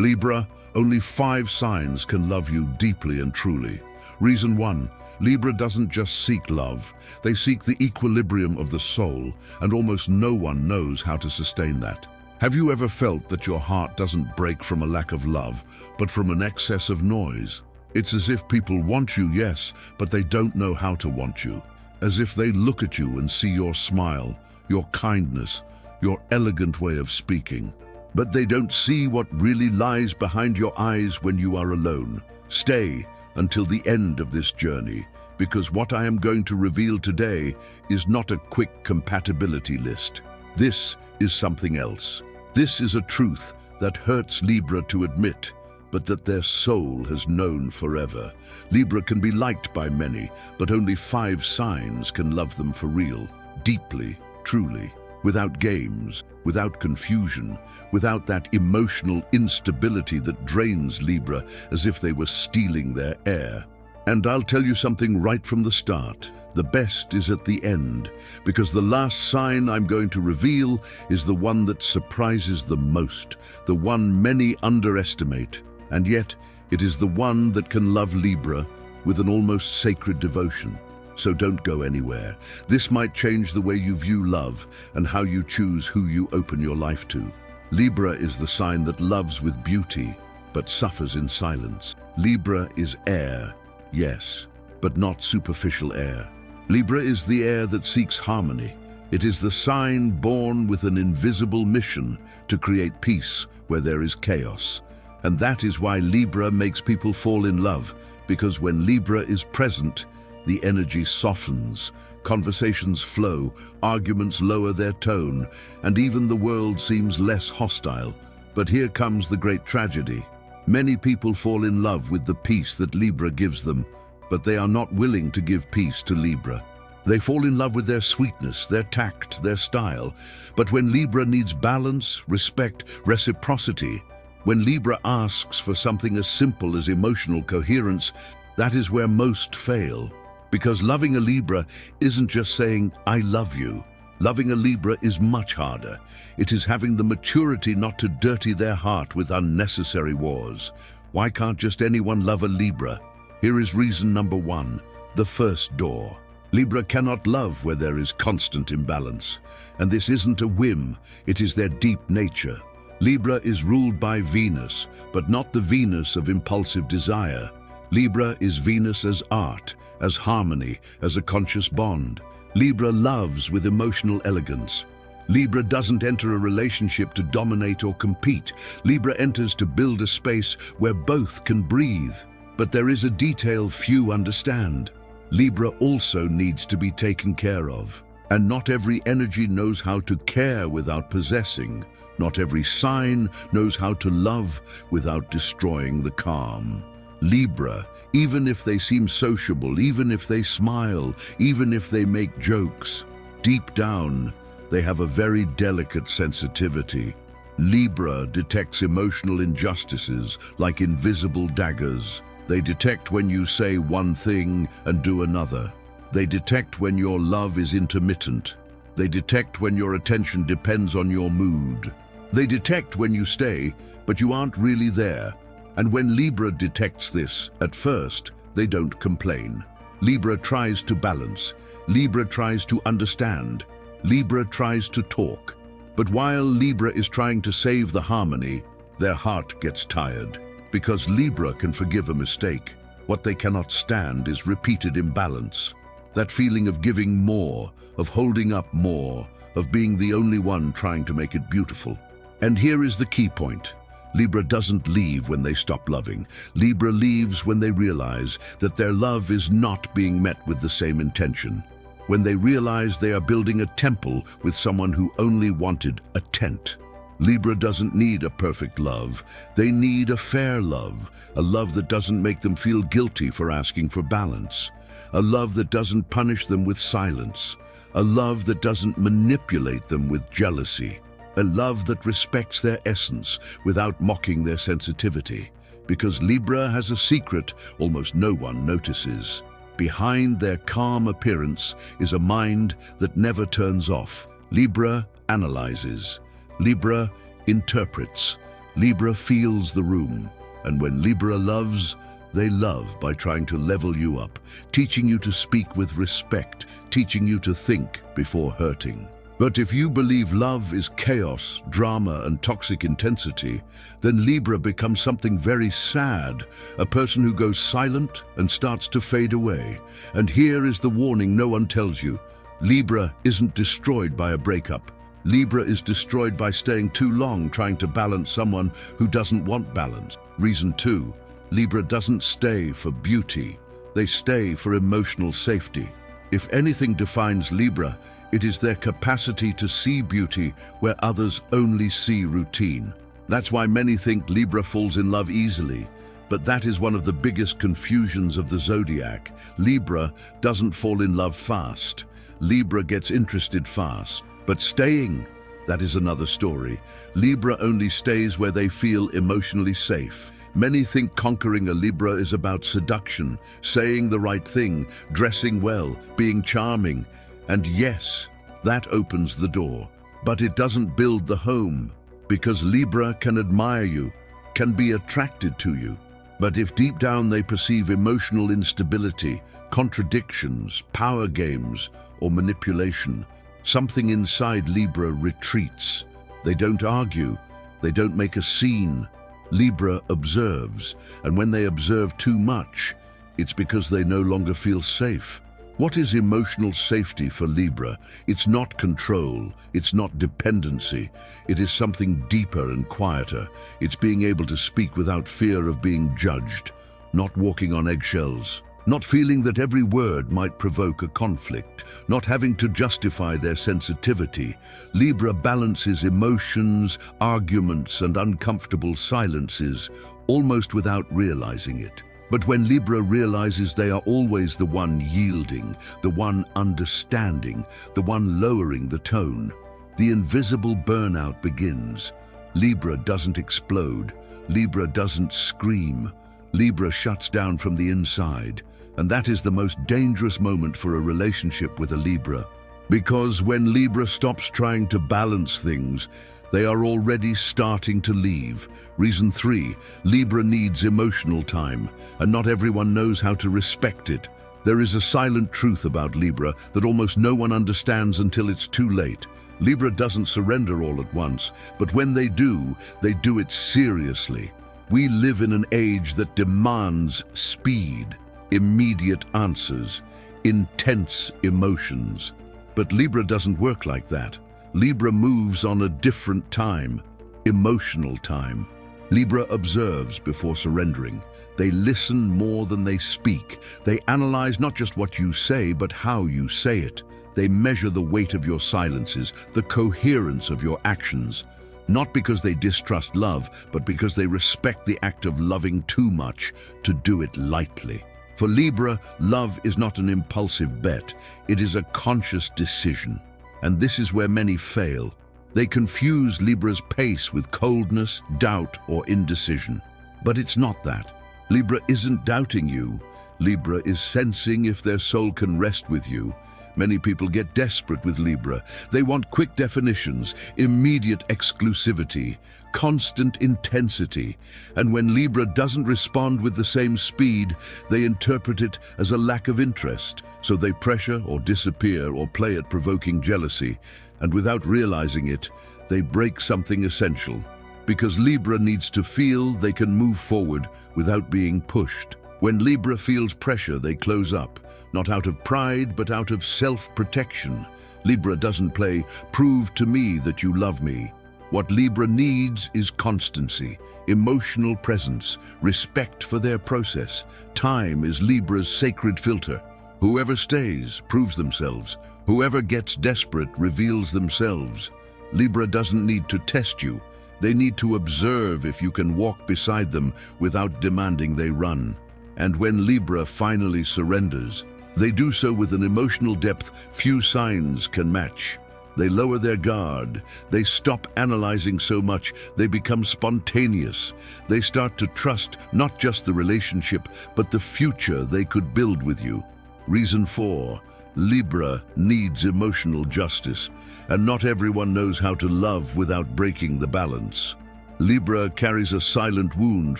Libra, only 5 signs can love you deeply and truly. Reason 1. Libra doesn't just seek love, they seek the equilibrium of the soul, and almost no one knows how to sustain that. Have you ever felt that your heart doesn't break from a lack of love, but from an excess of noise? It's as if people want you, yes, but they don't know how to want you. As if they look at you and see your smile, your kindness, your elegant way of speaking. But they don't see what really lies behind your eyes when you are alone. Stay until the end of this journey, because what I am going to reveal today is not a quick compatibility list. This is something else. This is a truth that hurts Libra to admit, but that their soul has known forever. Libra can be liked by many, but only 5 signs can love them for real, deeply, truly, without games, without confusion, without that emotional instability that drains Libra as if they were stealing their air. And I'll tell you something right from the start. The best is at the end, because the last sign I'm going to reveal is the one that surprises the most, the one many underestimate, and yet it is the one that can love Libra with an almost sacred devotion. So don't go anywhere. This might change the way you view love and how you choose who you open your life to. Libra is the sign that loves with beauty, but suffers in silence. Libra is air, yes, but not superficial air. Libra is the air that seeks harmony. It is the sign born with an invisible mission to create peace where there is chaos. And that is why Libra makes people fall in love, because when Libra is present, the energy softens, conversations flow, arguments lower their tone, and even the world seems less hostile. But here comes the great tragedy. Many people fall in love with the peace that Libra gives them, but they are not willing to give peace to Libra. They fall in love with their sweetness, their tact, their style. But when Libra needs balance, respect, reciprocity, when Libra asks for something as simple as emotional coherence, that is where most fail. Because loving a Libra isn't just saying, "I love you." Loving a Libra is much harder. It is having the maturity not to dirty their heart with unnecessary wars. Why can't just anyone love a Libra? Here is reason number 1, the first door. Libra cannot love where there is constant imbalance. And this isn't a whim, it is their deep nature. Libra is ruled by Venus, but not the Venus of impulsive desire. Libra is Venus as art, as harmony, as a conscious bond. Libra loves with emotional elegance. Libra doesn't enter a relationship to dominate or compete. Libra enters to build a space where both can breathe. But there is a detail few understand. Libra also needs to be taken care of. And not every energy knows how to care without possessing. Not every sign knows how to love without destroying the calm. Libra, even if they seem sociable, even if they smile, even if they make jokes, deep down, they have a very delicate sensitivity. Libra detects emotional injustices like invisible daggers. They detect when you say one thing and do another. They detect when your love is intermittent. They detect when your attention depends on your mood. They detect when you stay, but you aren't really there. And when Libra detects this, at first, they don't complain. Libra tries to balance. Libra tries to understand. Libra tries to talk. But while Libra is trying to save the harmony, their heart gets tired. Because Libra can forgive a mistake, what they cannot stand is repeated imbalance. That feeling of giving more, of holding up more, of being the only one trying to make it beautiful. And here is the key point. Libra doesn't leave when they stop loving. Libra leaves when they realize that their love is not being met with the same intention. When they realize they are building a temple with someone who only wanted a tent. Libra doesn't need a perfect love. They need a fair love, a love that doesn't make them feel guilty for asking for balance, a love that doesn't punish them with silence, a love that doesn't manipulate them with jealousy, a love that respects their essence without mocking their sensitivity. Because Libra has a secret almost no one notices. Behind their calm appearance is a mind that never turns off. Libra analyzes. Libra interprets. Libra feels the room, and when Libra loves, they love by trying to level you up, teaching you to speak with respect, teaching you to think before hurting. But if you believe love is chaos, drama, and toxic intensity, then Libra becomes something very sad, a person who goes silent and starts to fade away. And here is the warning no one tells you. Libra isn't destroyed by a breakup. Libra is destroyed by staying too long trying to balance someone who doesn't want balance. Reason 2. Libra doesn't stay for beauty. They stay for emotional safety. If anything defines Libra, it is their capacity to see beauty where others only see routine. That's why many think Libra falls in love easily. But that is one of the biggest confusions of the Zodiac. Libra doesn't fall in love fast. Libra gets interested fast. But staying, that is another story. Libra only stays where they feel emotionally safe. Many think conquering a Libra is about seduction, saying the right thing, dressing well, being charming. And yes, that opens the door. But it doesn't build the home, because Libra can admire you, can be attracted to you. But if deep down they perceive emotional instability, contradictions, power games, or manipulation, something inside Libra retreats. They don't argue, they don't make a scene. Libra observes, and when they observe too much, it's because they no longer feel safe. What is emotional safety for Libra? It's not control, it's not dependency. It is something deeper and quieter. It's being able to speak without fear of being judged, not walking on eggshells, not feeling that every word might provoke a conflict, not having to justify their sensitivity. Libra balances emotions, arguments, and uncomfortable silences, almost without realizing it. But when Libra realizes they are always the one yielding, the one understanding, the one lowering the tone, the invisible burnout begins. Libra doesn't explode. Libra doesn't scream. Libra shuts down from the inside. And that is the most dangerous moment for a relationship with a Libra. Because when Libra stops trying to balance things, they are already starting to leave. Reason 3, Libra needs emotional time, and not everyone knows how to respect it. There is a silent truth about Libra that almost no one understands until it's too late. Libra doesn't surrender all at once, but when they do it seriously. We live in an age that demands speed, immediate answers, intense emotions. But Libra doesn't work like that. Libra moves on a different time, emotional time. Libra observes before surrendering. They listen more than they speak. They analyze not just what you say, but how you say it. They measure the weight of your silences, the coherence of your actions. Not because they distrust love, but because they respect the act of loving too much to do it lightly. For Libra, love is not an impulsive bet. It is a conscious decision. And this is where many fail. They confuse Libra's pace with coldness, doubt, or indecision. But it's not that. Libra isn't doubting you. Libra is sensing if their soul can rest with you. Many people get desperate with Libra. They want quick definitions, immediate exclusivity, constant intensity. And when Libra doesn't respond with the same speed, they interpret it as a lack of interest. So they pressure or disappear or play at provoking jealousy. And without realizing it, they break something essential. Because Libra needs to feel they can move forward without being pushed. When Libra feels pressure, they close up. Not out of pride, but out of self-protection. Libra doesn't play, "Prove to me that you love me." What Libra needs is constancy, emotional presence, respect for their process. Time is Libra's sacred filter. Whoever stays proves themselves. Whoever gets desperate reveals themselves. Libra doesn't need to test you. They need to observe if you can walk beside them without demanding they run. And when Libra finally surrenders, they do so with an emotional depth few signs can match. They lower their guard. They stop analyzing so much. They become spontaneous. They start to trust not just the relationship, but the future they could build with you. Reason 4, Libra needs emotional justice, and not everyone knows how to love without breaking the balance. Libra carries a silent wound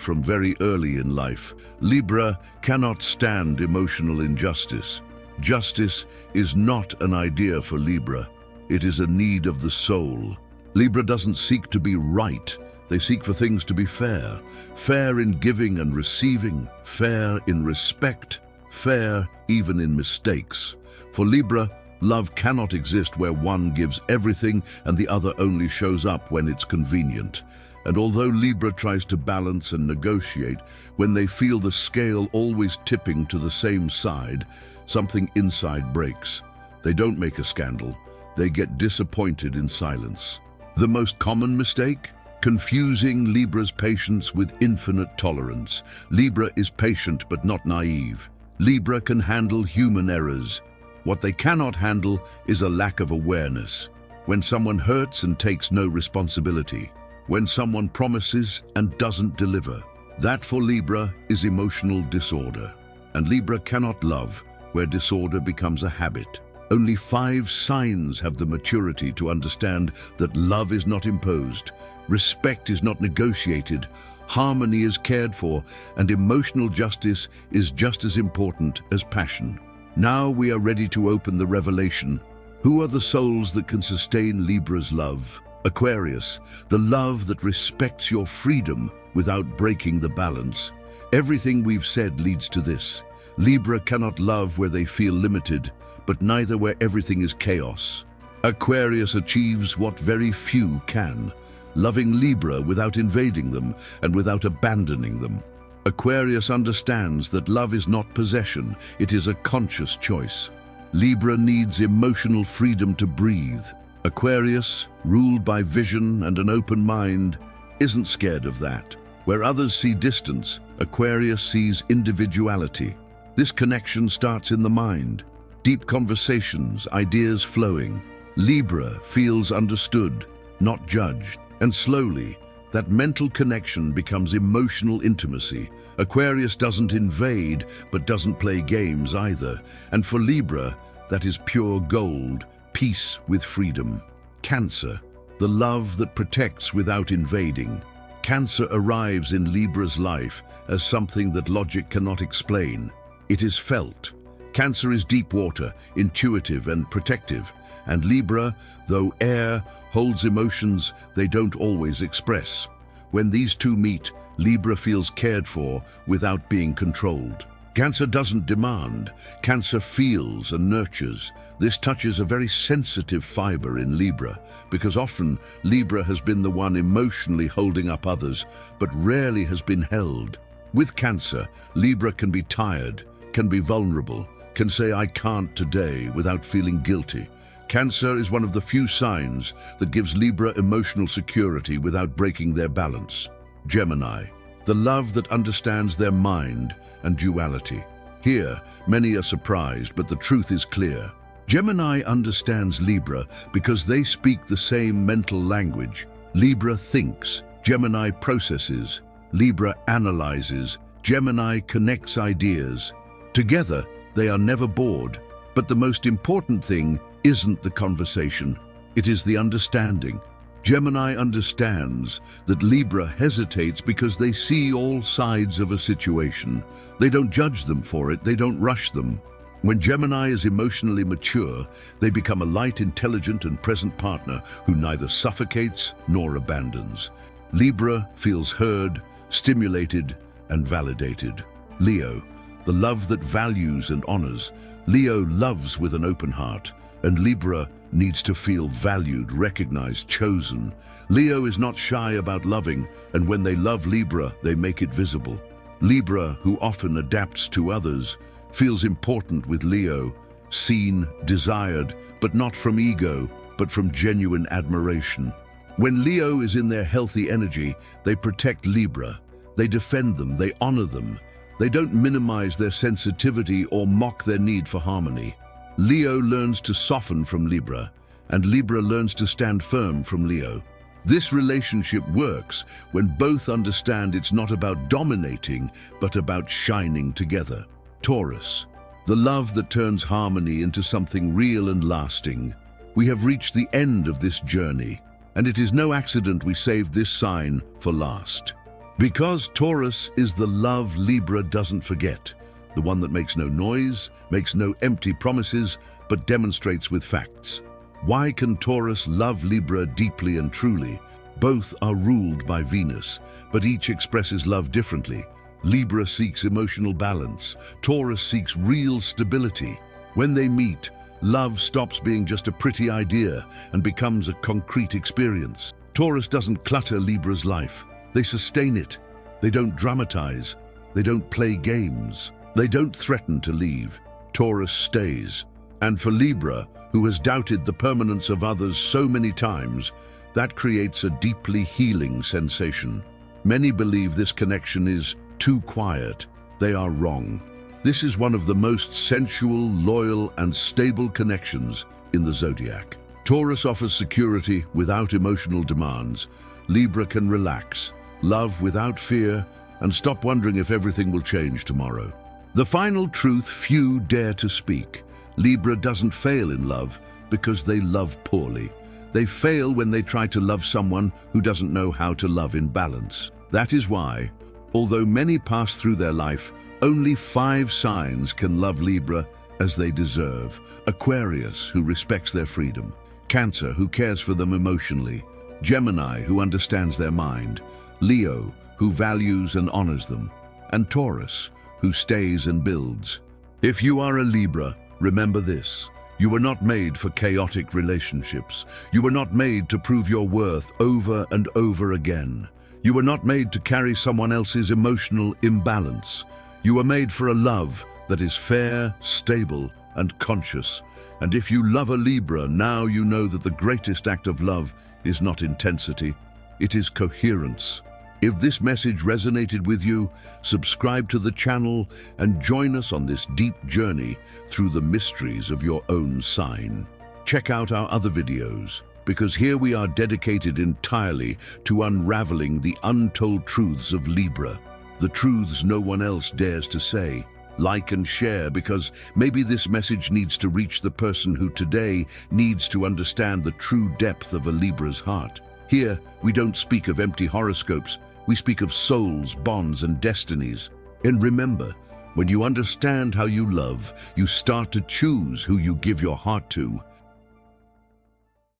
from very early in life. Libra cannot stand emotional injustice. Justice is not an idea for Libra. It is a need of the soul. Libra doesn't seek to be right. They seek for things to be fair. Fair in giving and receiving, fair in respect, fair even in mistakes. For Libra, love cannot exist where one gives everything and the other only shows up when it's convenient. And although Libra tries to balance and negotiate, when they feel the scale always tipping to the same side, something inside breaks. They don't make a scandal. They get disappointed in silence. The most common mistake? Confusing Libra's patience with infinite tolerance. Libra is patient but not naive. Libra can handle human errors. What they cannot handle is a lack of awareness. When someone hurts and takes no responsibility. When someone promises and doesn't deliver. That for Libra is emotional disorder. And Libra cannot love where disorder becomes a habit. Only 5 signs have the maturity to understand that love is not imposed, respect is not negotiated, harmony is cared for, and emotional justice is just as important as passion. Now we are ready to open the revelation. Who are the souls that can sustain Libra's love? Aquarius, the love that respects your freedom without breaking the balance. Everything we've said leads to this. Libra cannot love where they feel limited, but neither where everything is chaos. Aquarius achieves what very few can, loving Libra without invading them and without abandoning them. Aquarius understands that love is not possession, it is a conscious choice. Libra needs emotional freedom to breathe. Aquarius, ruled by vision and an open mind, isn't scared of that. Where others see distance, Aquarius sees individuality. This connection starts in the mind. Deep conversations, ideas flowing. Libra feels understood, not judged. And slowly, that mental connection becomes emotional intimacy. Aquarius doesn't invade, but doesn't play games either. And for Libra, that is pure gold, peace with freedom. Cancer, the love that protects without invading. Cancer arrives in Libra's life as something that logic cannot explain. It is felt. Cancer is deep water, intuitive and protective, and Libra, though air, holds emotions they don't always express. When these two meet, Libra feels cared for without being controlled. Cancer doesn't demand. Cancer feels and nurtures. This touches a very sensitive fiber in Libra, because often Libra has been the one emotionally holding up others, but rarely has been held. With Cancer, Libra can be tired, can be vulnerable, can say "I can't today" without feeling guilty. Cancer is one of the few signs that gives Libra emotional security without breaking their balance. Gemini, the love that understands their mind and duality. Here, many are surprised, but the truth is clear. Gemini understands Libra because they speak the same mental language. Libra thinks, Gemini processes, Libra analyzes, Gemini connects ideas. Together, they are never bored. But the most important thing isn't the conversation, it is the understanding. Gemini understands that Libra hesitates because they see all sides of a situation. They don't judge them for it, they don't rush them. When Gemini is emotionally mature, they become a light, intelligent, and present partner who neither suffocates nor abandons. Libra feels heard, stimulated, and validated. Leo, the love that values and honors. Leo loves with an open heart, and Libra needs to feel valued, recognized, chosen. Leo is not shy about loving, and when they love Libra, they make it visible. Libra, who often adapts to others, feels important with Leo, seen, desired, but not from ego, but from genuine admiration. When Leo is in their healthy energy, they protect Libra. They defend them, they honor them. They don't minimize their sensitivity or mock their need for harmony. Leo learns to soften from Libra, and Libra learns to stand firm from Leo. This relationship works when both understand it's not about dominating, but about shining together. Taurus, the love that turns harmony into something real and lasting. We have reached the end of this journey. And it is no accident we saved this sign for last. Because Taurus is the love Libra doesn't forget, the one that makes no noise, makes no empty promises, but demonstrates with facts. Why can Taurus love Libra deeply and truly? Both are ruled by Venus, but each expresses love differently. Libra seeks emotional balance. Taurus seeks real stability. When they meet, love stops being just a pretty idea and becomes a concrete experience. Taurus doesn't clutter Libra's life. They sustain it. They don't dramatize. They don't play games. They don't threaten to leave. Taurus stays. And for Libra, who has doubted the permanence of others so many times, that creates a deeply healing sensation. Many believe this connection is too quiet. They are wrong. This is one of the most sensual, loyal, and stable connections in the Zodiac. Taurus offers security without emotional demands. Libra can relax, love without fear, and stop wondering if everything will change tomorrow. The final truth few dare to speak: Libra doesn't fail in love because they love poorly. They fail when they try to love someone who doesn't know how to love in balance. That is why, although many pass through their life, only 5 signs can love Libra as they deserve. Aquarius, who respects their freedom. Cancer, who cares for them emotionally. Gemini, who understands their mind. Leo, who values and honors them. And Taurus, who stays and builds. If you are a Libra, remember this: you were not made for chaotic relationships. You were not made to prove your worth over and over again. You were not made to carry someone else's emotional imbalance. You were made for a love that is fair, stable, and conscious. And if you love a Libra, now you know that the greatest act of love is not intensity, it is coherence. If this message resonated with you, subscribe to the channel and join us on this deep journey through the mysteries of your own sign. Check out our other videos, because here we are dedicated entirely to unraveling the untold truths of Libra, the truths no one else dares to say. Like and share, because maybe this message needs to reach the person who today needs to understand the true depth of a Libra's heart. Here, we don't speak of empty horoscopes, we speak of souls, bonds, and destinies. And remember, when you understand how you love, you start to choose who you give your heart to.